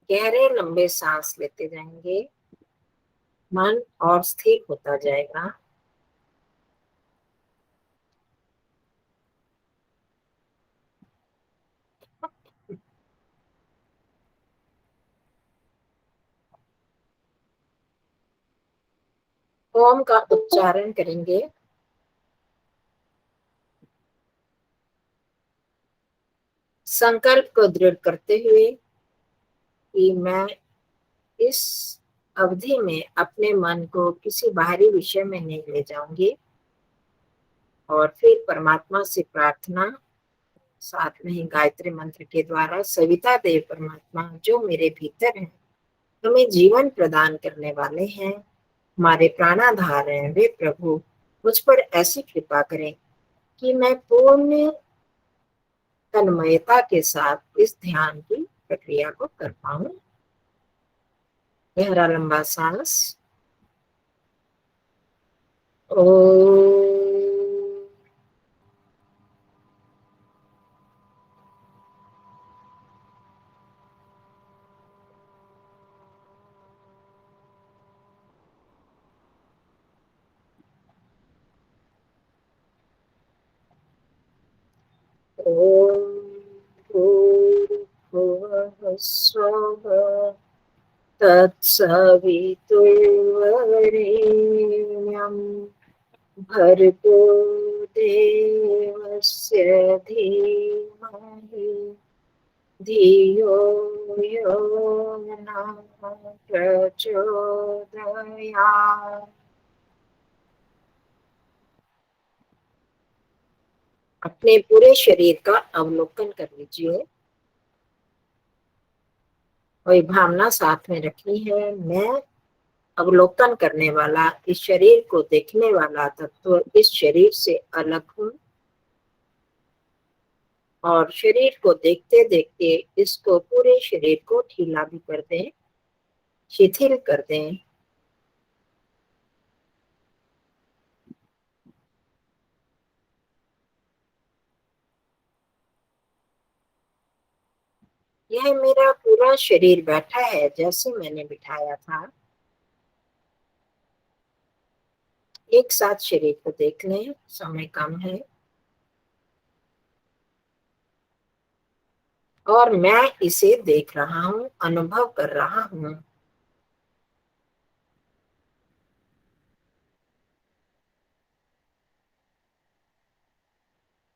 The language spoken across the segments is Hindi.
गहरे लंबे सांस लेते जाएंगे, मन और स्थिर होता जाएगा। ओम का उच्चारण करेंगे। संकल्प को दृढ़ करते हुए कि मैं इस अवधि में अपने मन को किसी बाहरी विषय में नहीं ले जाऊंगी। और फिर परमात्मा से प्रार्थना, साथ में ही गायत्री मंत्र के द्वारा, सविता देव परमात्मा जो मेरे भीतर हैं, हमें जीवन प्रदान करने वाले हैं, हमारे प्राणाधार हैं, वे प्रभु मुझ पर ऐसी कृपा करें कि मैं पूर्ण तन्मयता के साथ इस ध्यान की प्रक्रिया को कर पाऊं। गहरा लंबा सांस। ओ तत्सवितुर्वरेण्यं भर्गो देवस्य धीमहि धियो यो नः प्रचोदयात्। अपने पूरे शरीर का अवलोकन कर लीजिए। वही भावना साथ में रखनी है, मैं अवलोकन करने वाला, इस शरीर को देखने वाला तत्व इस शरीर से अलग हूं। और शरीर को देखते देखते इसको, पूरे शरीर को ढीला भी कर दें, शिथिल कर दें। यह मेरा पूरा शरीर बैठा है जैसे मैंने बिठाया था। एक साथ शरीर को देख लें, समय कम है। और मैं इसे देख रहा हूं, अनुभव कर रहा हूं।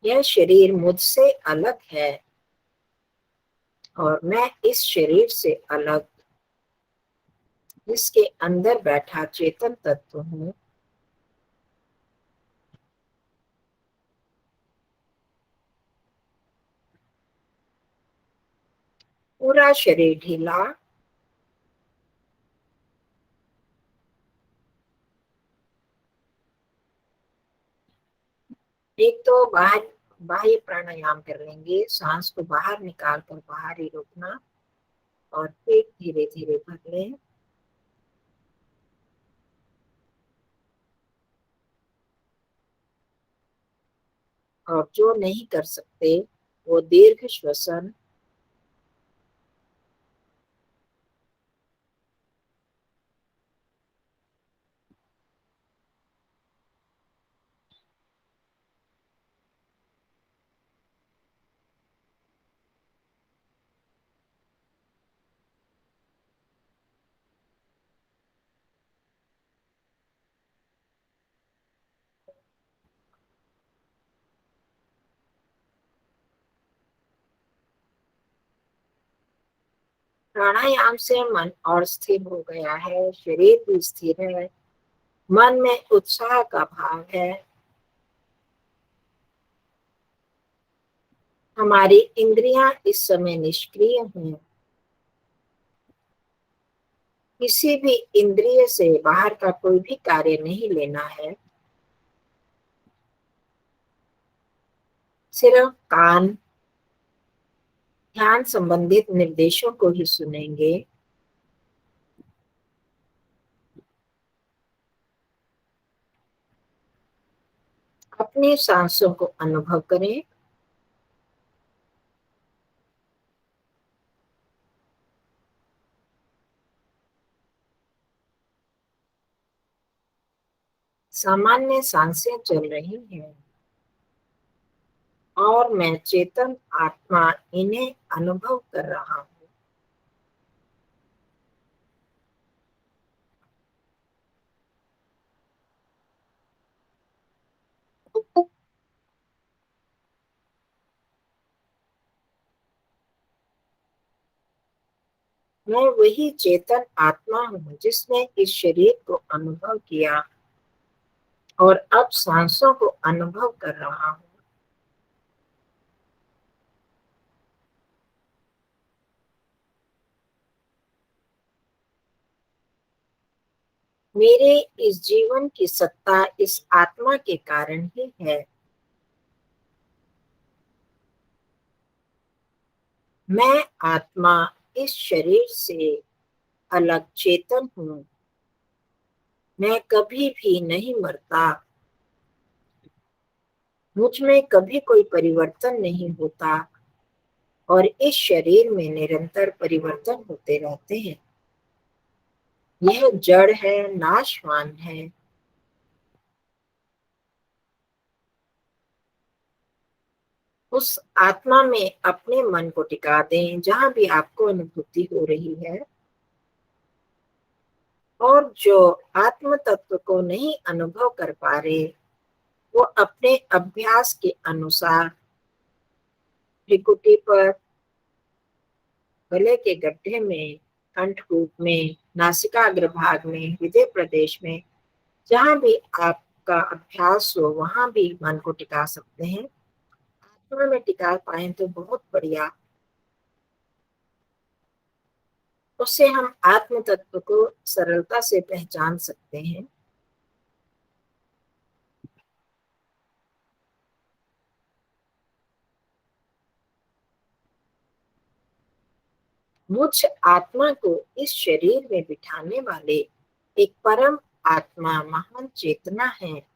यह शरीर मुझसे अलग है और मैं इस शरीर से अलग, इसके अंदर बैठा चेतन तत्व हूं। पूरा शरीर ढीला। एक तो बाहर बाह्य प्राणायाम कर लेंगे, सांस को बाहर निकाल कर बाहर ही रोकना और पेट धीरे धीरे भर लें। और जो नहीं कर सकते वो दीर्घ श्वसन। प्राणायाम से मन और स्थिर हो गया है, शरीर भी स्थिर है, मन में उत्साह का भाव है। हमारी इंद्रियां इस समय निष्क्रिय हैं। किसी भी इंद्रिय से बाहर का कोई भी कार्य नहीं लेना है। सिर्फ कान ध्यान संबंधित निर्देशों को ही सुनेंगे। अपनी सांसों को अनुभव करें। सामान्य सांसें चल रही हैं और मैं चेतन आत्मा इन्हें अनुभव कर रहा हूँ। मैं वही चेतन आत्मा हूँ जिसने इस शरीर को अनुभव किया और अब सांसों को अनुभव कर रहा हूँ। मेरे इस जीवन की सत्ता इस आत्मा के कारण ही है। मैं आत्मा इस शरीर से अलग चेतन हूँ। मैं कभी भी नहीं मरता। मुझ में कभी कोई परिवर्तन नहीं होता और इस शरीर में निरंतर परिवर्तन होते रहते हैं। यह जड़ है, नाशवान है। उस आत्मा में अपने मन को टिका दें जहां भी आपको अनुभूति हो रही है, और जो आत्म तत्व को नहीं अनुभव कर पा रहे, वो अपने अभ्यास के अनुसार त्रिकुटी पर, गले के गड्ढे में, कंठकूट में, नासिकाग्र भाग में, हृदय प्रदेश में, जहां भी आपका अभ्यास हो वहां भी मन को टिका सकते हैं। आत्मा में टिका पाए तो बहुत बढ़िया। उससे हम आत्म तत्व को सरलता से पहचान सकते हैं। मुझ आत्मा को इस शरीर में बिठाने वाले एक परम आत्मा महान चेतना है।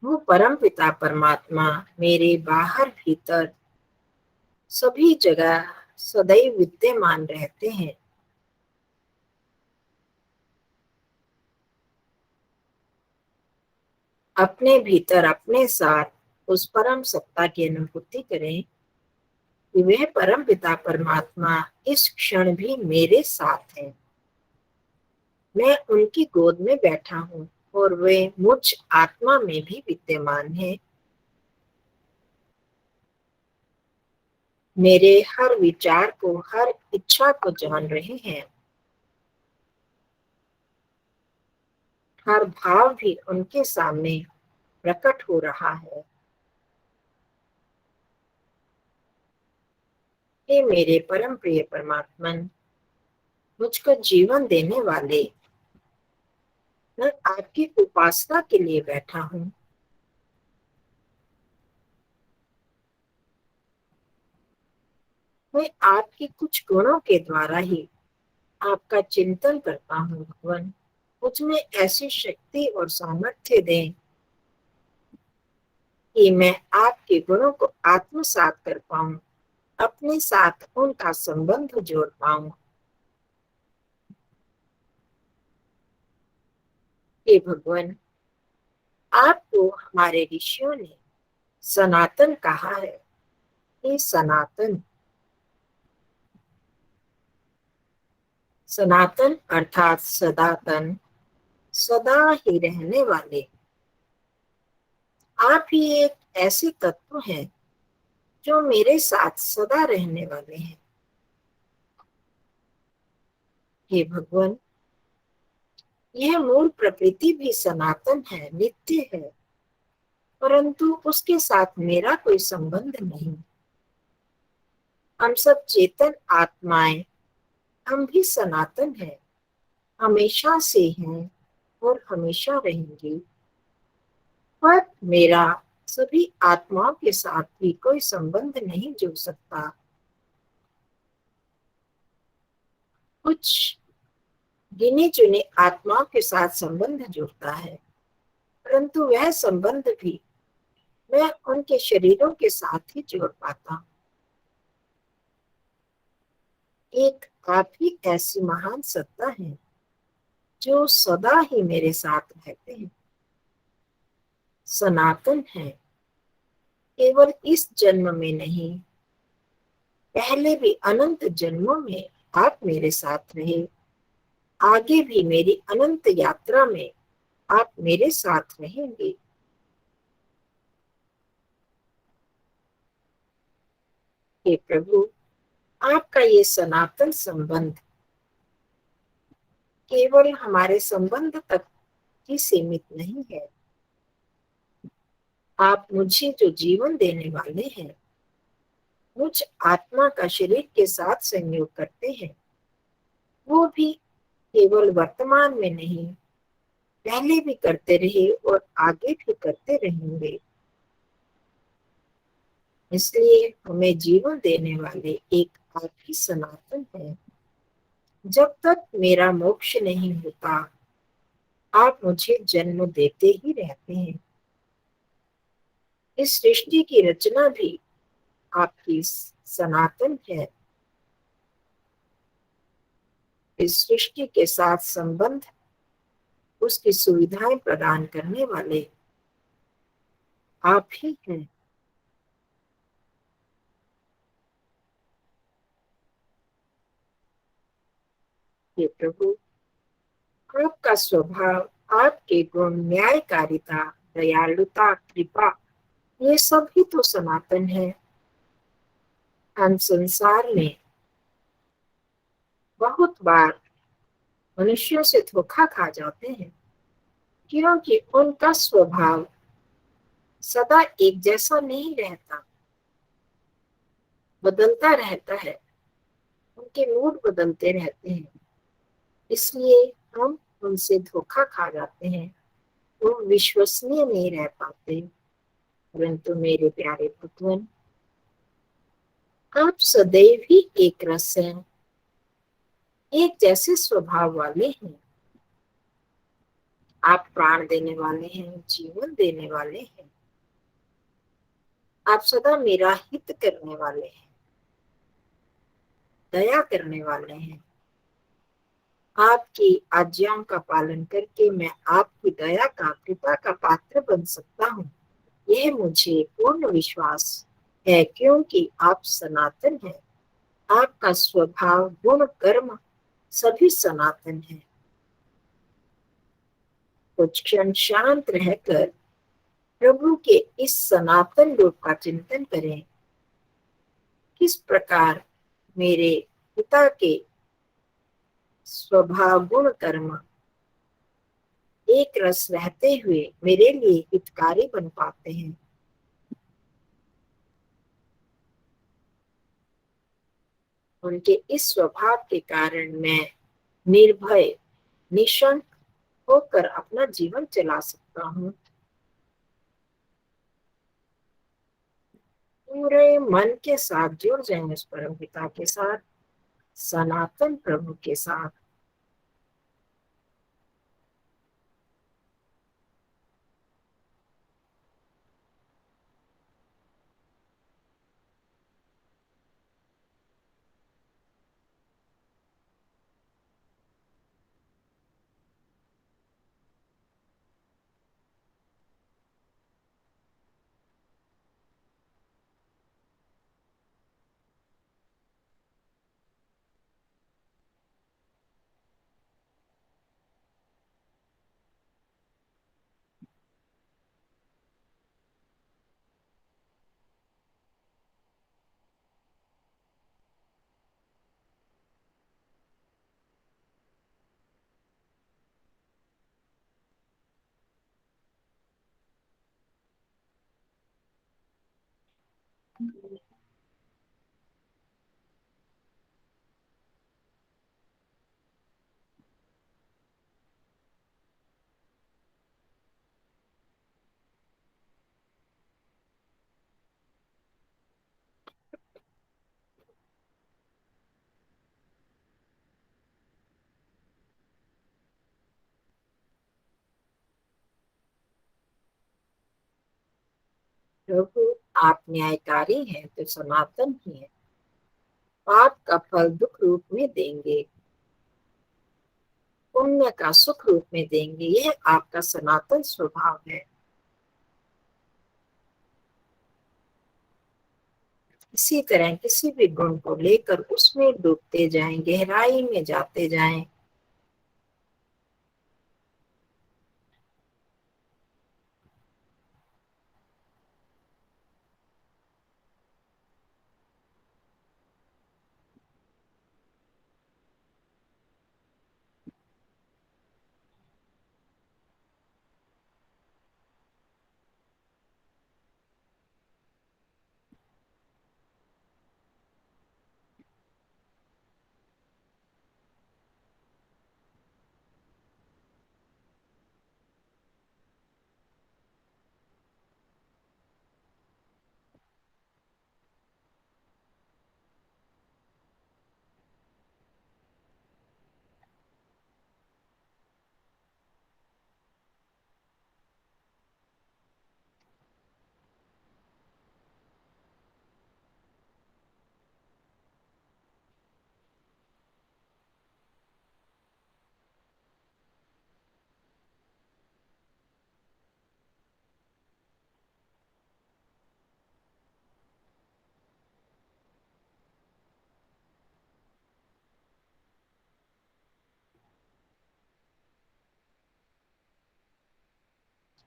वो परम पिता परमात्मा मेरे बाहर भीतर सभी जगह सदैव विद्यमान रहते हैं। अपने भीतर अपने साथ उस परम सत्ता की अनुभूति करें कि वह परम पिता परमात्मा इस क्षण भी मेरे साथ है। मैं उनकी गोद में बैठा हूँ और वे मुझ आत्मा में भी विद्यमान है। मेरे हर विचार को, हर इच्छा को जान रहे हैं। हर भाव भी उनके सामने प्रकट हो रहा है। हे मेरे परम प्रिय परमात्मन, मुझको जीवन देने वाले, मैं आपकी उपासना के लिए बैठा हूँ। मैं आपके कुछ गुणों के द्वारा ही आपका चिंतन करता हूँ। भगवान, मुझ में ऐसी शक्ति और सामर्थ्य दें कि मैं आपके गुणों को आत्मसात कर पाऊं, अपने साथ उनका संबंध जोड़ पाऊं। हे भगवान, आपको हमारे ऋषियों ने सनातन कहा है। ये सनातन, सनातन अर्थात सदातन, सदा ही रहने वाले। आप ही एक ऐसे तत्व हैं जो मेरे साथ सदा रहने वाले हैं। हे भगवान, यह मूल प्रकृति भी सनातन है, नित्य है, परंतु उसके साथ मेरा कोई संबंध नहीं। हम सब चेतन आत्माएं, हम भी सनातन हैं, हमेशा से हैं और हमेशा रहेंगे। पर मेरा सभी आत्माओं के साथ भी कोई संबंध नहीं जुड़ सकता। कुछ गिने चुने आत्माओं के साथ संबंध जुड़ता है, परंतु वह संबंध भी मैं उनके शरीरों के साथ ही जोड़ पाता हूँ। एक आप ही ऐसी महान सत्ता है जो सदा ही मेरे साथ रहते हैं, सनातन है। केवल इस जन्म में नहीं, पहले भी अनंत जन्मों में आप मेरे साथ रहे। आगे भी मेरी अनंत यात्रा में आप मेरे साथ रहेंगे। हे प्रभु, आपका ये सनातन संबंध केवल हमारे संबंध तक ही सीमित नहीं है। आप मुझे जो जीवन देने वाले हैं, मुझ आत्मा का शरीर के साथ संयोग करते हैं, वो भी केवल वर्तमान में नहीं, पहले भी करते रहे और आगे भी करते रहेंगे। इसलिए हमें जीवन देने वाले एक आप ही सनातन है। जब तक मेरा मोक्ष नहीं होता, आप मुझे जन्म देते ही रहते हैं। इस सृष्टि की रचना भी आपकी सनातन है। इस सृष्टि के साथ संबंध, उसकी सुविधाएं प्रदान करने वाले आप ही हैं। हे प्रभु, आपका स्वभाव, आपके गुण, न्यायकारिता, दयालुता, कृपा, ये सब ही तो सनातन है। हम संसार में बहुत बार मनुष्यों से धोखा खा जाते हैं, क्योंकि उनका स्वभाव सदा एक जैसा नहीं रहता, बदलता रहता है। उनके मूड बदलते रहते हैं। इसलिए हम उनसे धोखा खा जाते हैं, वो विश्वसनीय नहीं रह पाते। परंतु मेरे प्यारे पुत्रन, आप सदैव ही एक रस हैं, एक जैसे स्वभाव वाले हैं। आप प्राण देने वाले हैं, जीवन देने वाले हैं। आप सदा मेरा हित करने वाले हैं, दया करने वाले हैं। आपकी आज्ञाओं का पालन करके मैं आपकी दया का, कृपा का पात्र बन सकता हूँ, यह मुझे पूर्ण विश्वास है, क्योंकि आप सनातन हैं। आपका स्वभाव, गुण, कर्म सभी सनातन है। कुछ क्षण शांत रहकर प्रभु के इस सनातन रूप का चिंतन करें। किस प्रकार मेरे पिता के स्वभाव, गुण, कर्म एक रस रहते हुए मेरे लिए हितकारी बन पाते हैं। उनके इस स्वभाव के कारण मैं निर्भय, निशंक होकर अपना जीवन चला सकता हूँ। पूरे मन के साथ जुड़ जाएं उस परम पिता के साथ, सनातन प्रभु के साथ। प्रभु, आप न्यायकारी हैं तो सनातन ही है। पाप का फल दुख रूप में देंगे, पुण्य का सुख रूप में देंगे। यह आपका सनातन स्वभाव है। इसी तरह किसी भी गुण को लेकर उसमें डूबते जाएं, गहराई में जाते जाएं।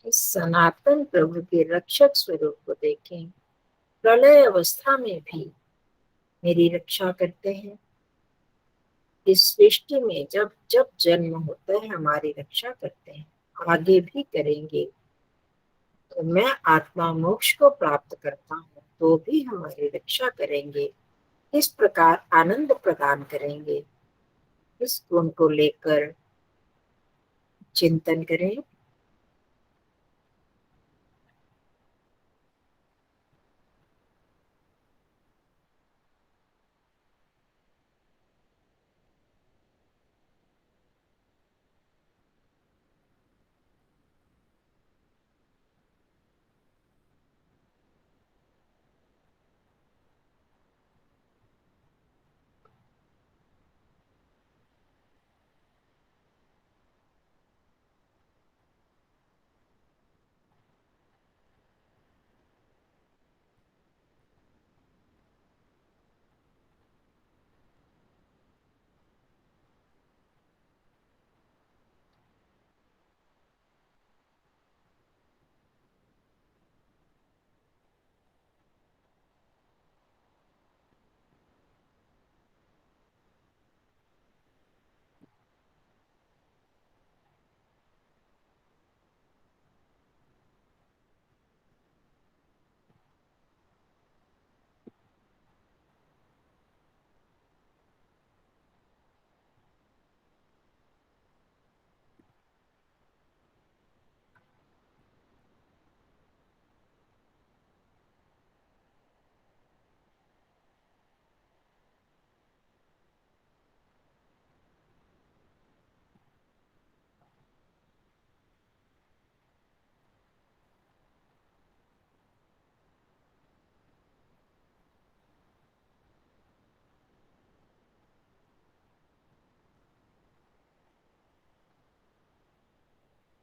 इस सनातन प्रभु के रक्षक स्वरूप को देखें। प्रलय अवस्था में भी मेरी रक्षा करते हैं। इस सृष्टि में जब जब जन्म होता है हमारी रक्षा करते हैं, आगे भी करेंगे। तो मैं आत्मा मोक्ष को प्राप्त करता हूँ तो भी हमारी रक्षा करेंगे। इस प्रकार आनंद प्रदान करेंगे। इस गुण को लेकर चिंतन करें।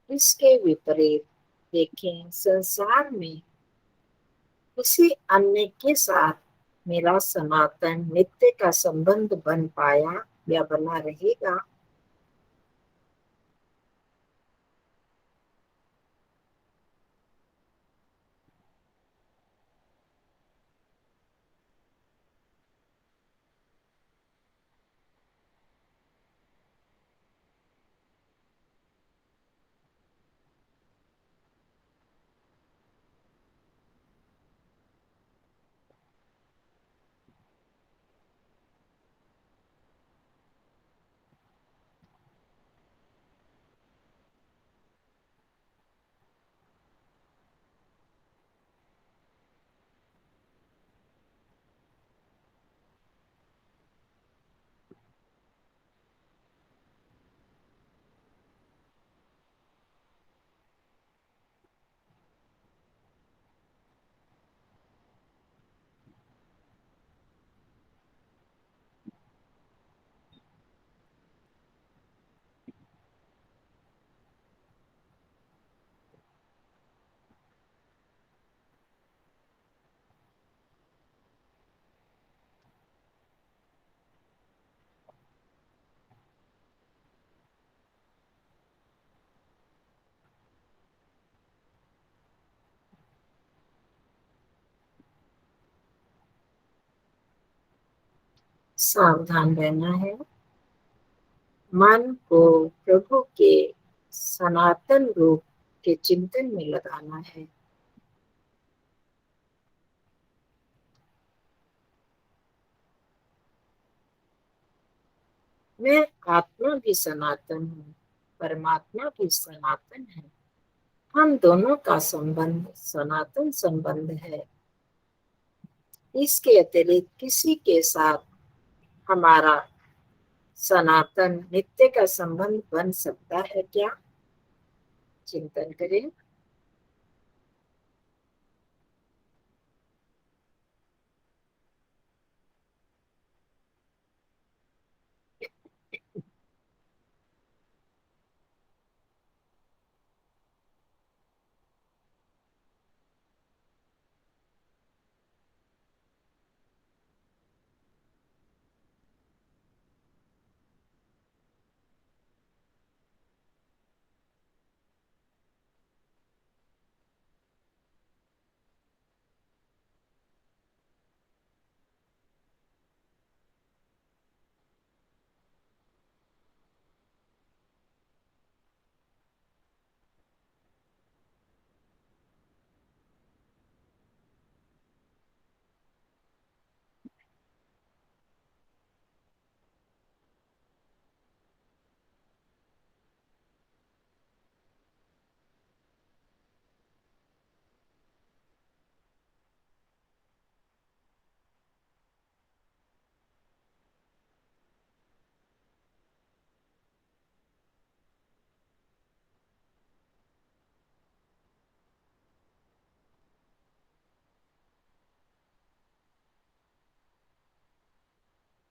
इसके विपरीत देखें, संसार में किसी अन्य के साथ मेरा सनातन नित्य का संबंध बन पाया या बना रहेगा। सावधान रहना है, मन को प्रभु के सनातन रूप के चिंतन में लगाना है। मैं आत्मा भी सनातन हूँ, परमात्मा भी सनातन है। हम दोनों का संबंध सनातन संबंध है। इसके अतिरिक्त किसी के साथ हमारा सनातन नित्य का संबंध बन सकता है क्या? चिंतन करें।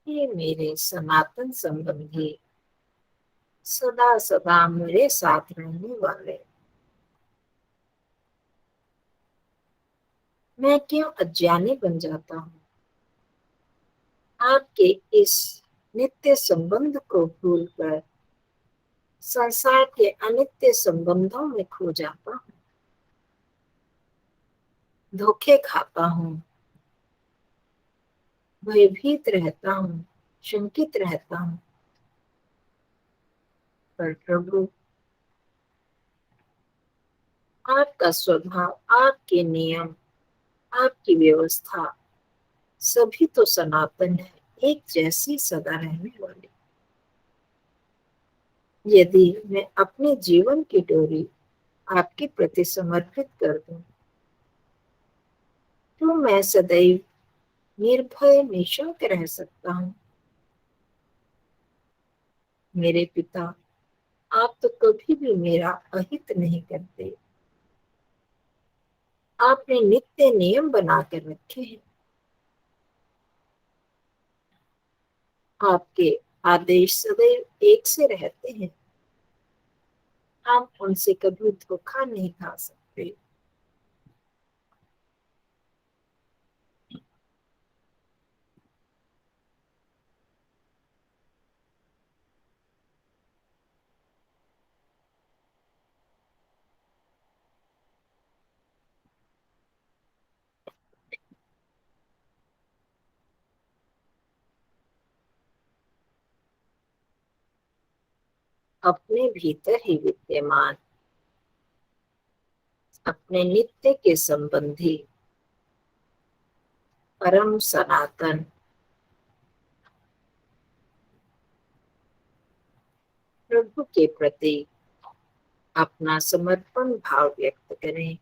ये मेरे सनातन संबंधी सदा सदा मेरे साथ रहने वाले, मैं क्यों अज्ञानी बन जाता हूँ? आपके इस नित्य संबंध को भूलकर संसार के अनित्य संबंधों में खो जाता हूँ, धोखे खाता हूँ, भयभीत रहता हूँ, शंकित रहता हूँ। पर प्रभु, आपका स्वभाव, आपके नियम, आपकी व्यवस्था सभी तो सनातन है, एक जैसी सदा रहने वाली। यदि मैं अपने जीवन की डोरी आपके प्रति समर्पित कर दूं, तो मैं सदैव निर्भय निशंक रह सकता हूँ। मेरे पिता, आप तो कभी भी मेरा अहित नहीं करते। आपने नित्य नियम बनाकर रखे हैं। आपके आदेश सदैव एक से रहते हैं। हम उनसे कभी धोखा नहीं खा सकते। अपने भीतर ही विद्यमान, अपने नित्य के संबंधी, परम सनातन प्रभु के प्रति अपना समर्पण भाव व्यक्त करें।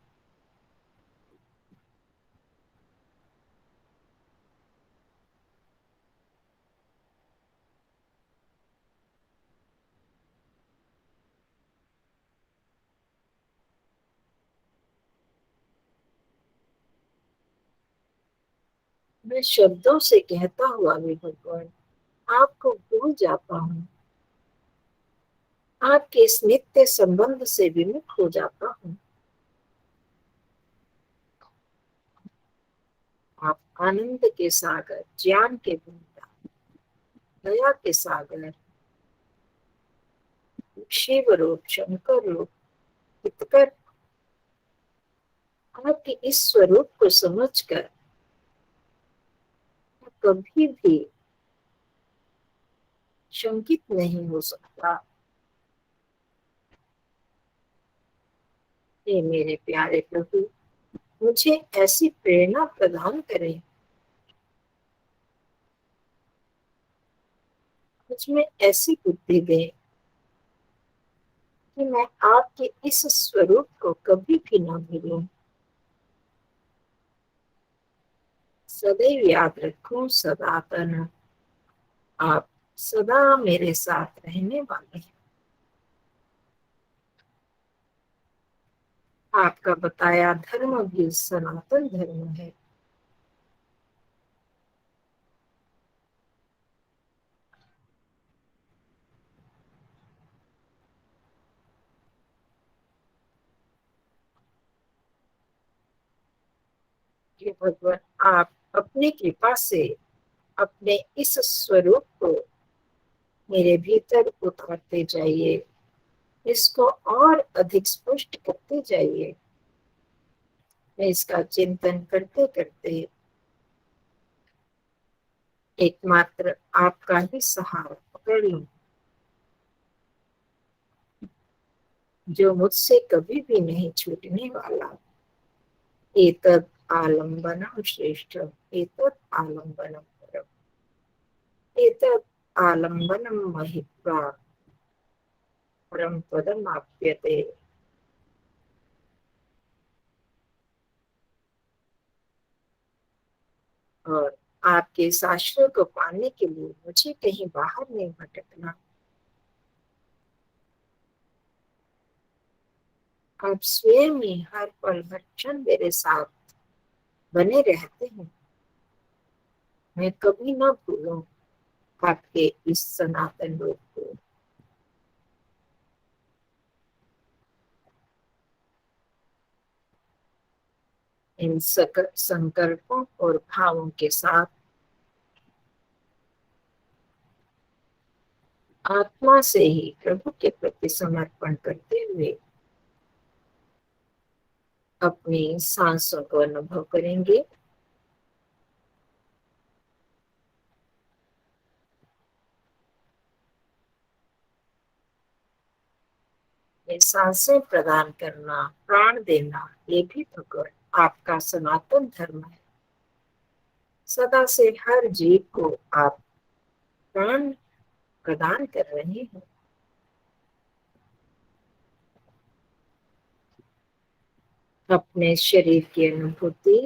मैं शब्दों से कहता हुआ भी भगवान आपको भूल जाता हूँ। आपके इस नित्य संबंध से विमुख हो जाता हूँ। आप आनंद के सागर, ज्ञान के भंडार, दया के सागर, शिव रूप, शंकर रूप, हितकर, आपके इस स्वरूप को समझकर कभी भी शंकित नहीं हो सकता। हे मेरे प्यारे प्रभु, मुझे ऐसी प्रेरणा प्रदान करें, मुझमें ऐसी बुद्धि दें कि मैं आपके इस स्वरूप को कभी भी न भूलूं। सदैव याद रखूं सनातन, आप सदा मेरे साथ रहने वाले हैं। आपका बताया धर्म भी सनातन धर्म है। कि भगवान आप अपनी कृपा से अपने इस स्वरूप को मेरे भीतर उतारते जाइए, इसको और अधिक स्पष्ट करते जाइए। मैं इसका चिंतन करते करते एकमात्र आपका ही सहारा पकड़ लूं, जो मुझसे कभी भी नहीं छूटने वाला। एतद आलम्बनम श्रेष्ठ, एतद आलम्बनम परम, एतद आलम्बनम महित्वा परम पदम आप्यते। और आपके इस आश्रय को पाने के लिए मुझे कहीं बाहर नहीं भटकना। आप स्वयं ही हर पल हर क्षण मेरे साथ बने रहते हैं। मैं कभी ना भूलूं आपके इस सनातन रूप को। इन संकल्पों और भावों के साथ आत्मा से ही प्रभु के प्रति समर्पण करते हुए अपनी सांसों को अनुभव करेंगे। ये सांसें प्रदान करना, प्राण देना, ये भी भगवान आपका सनातन धर्म है। सदा से हर जीव को आप प्राण प्रदान कर रहे हैं। अपने शरीर की अनुभूति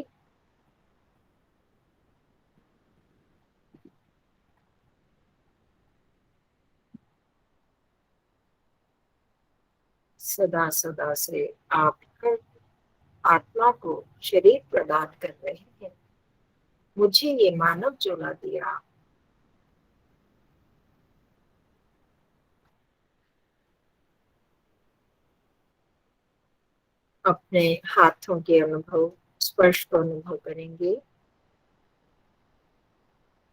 सदा सदा से आप हर आत्मा को शरीर प्रदान कर रहे हैं। मुझे ये मानव जोड़ा दिया। अपने हाथों के अनुभव, स्पर्श को अनुभव करेंगे।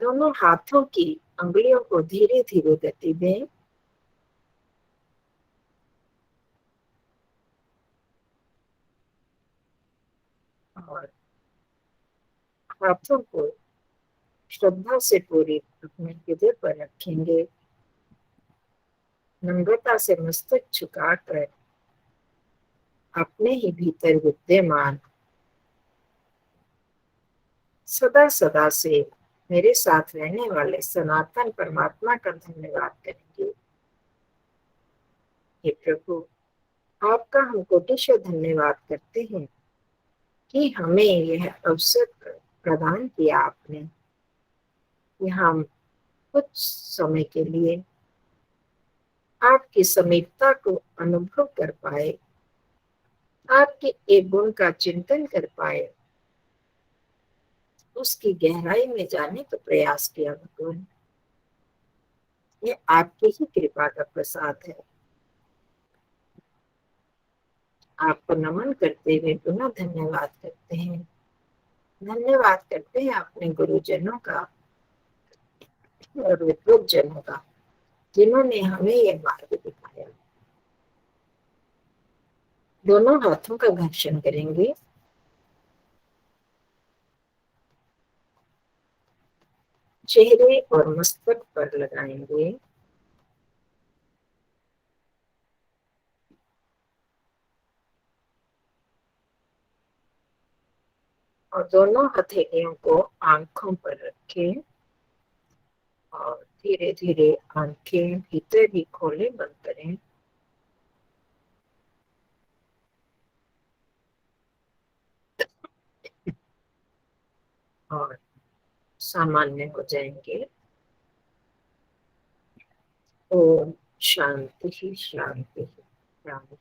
दोनों हाथों की अंगुलियों को धीरे धीरे गति दें और हाथों को श्रद्धा से पूरी अपने हृदय पर रखेंगे। नम्रता से मस्तक झुकाकर अपने ही भीतर विद्यमान सदा सदा से मेरे साथ रहने वाले सनातन परमात्मा का धन्यवाद करेंगे। हे प्रभु, आपका हम कोटिशः धन्यवाद करते हैं कि हमें यह अवसर प्रदान किया आपने कि हम कुछ समय के लिए आपकी समीपता को अनुभव कर पाए, आपके एक गुण का चिंतन कर पाए, उसकी गहराई में जाने का प्रयास किया। भगवान, ये आपकी ही कृपा का प्रसाद है। आपको नमन करते हुए पुनः धन्यवाद करते हैं। धन्यवाद करते हैं अपने गुरुजनों का और विद्वत जनों का, जिन्होंने हमें यह मार्ग दिखाया। दोनों हाथों का घर्षण करेंगे। चेहरे और मस्तक पर लगाएंगे। दोनों हथेलियों को आंखों पर रखें और धीरे धीरे आंखें भीतर ही खोले बंद करें। और सामान्य हो जाएंगे। ओम शांति ही शांति ही शांति।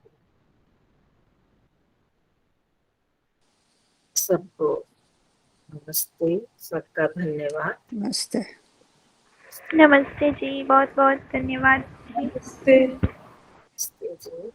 सबको नमस्ते, सबका धन्यवाद। नमस्ते। नमस्ते जी, बहुत बहुत धन्यवाद जी। नमस्ते। नमस्ते जी।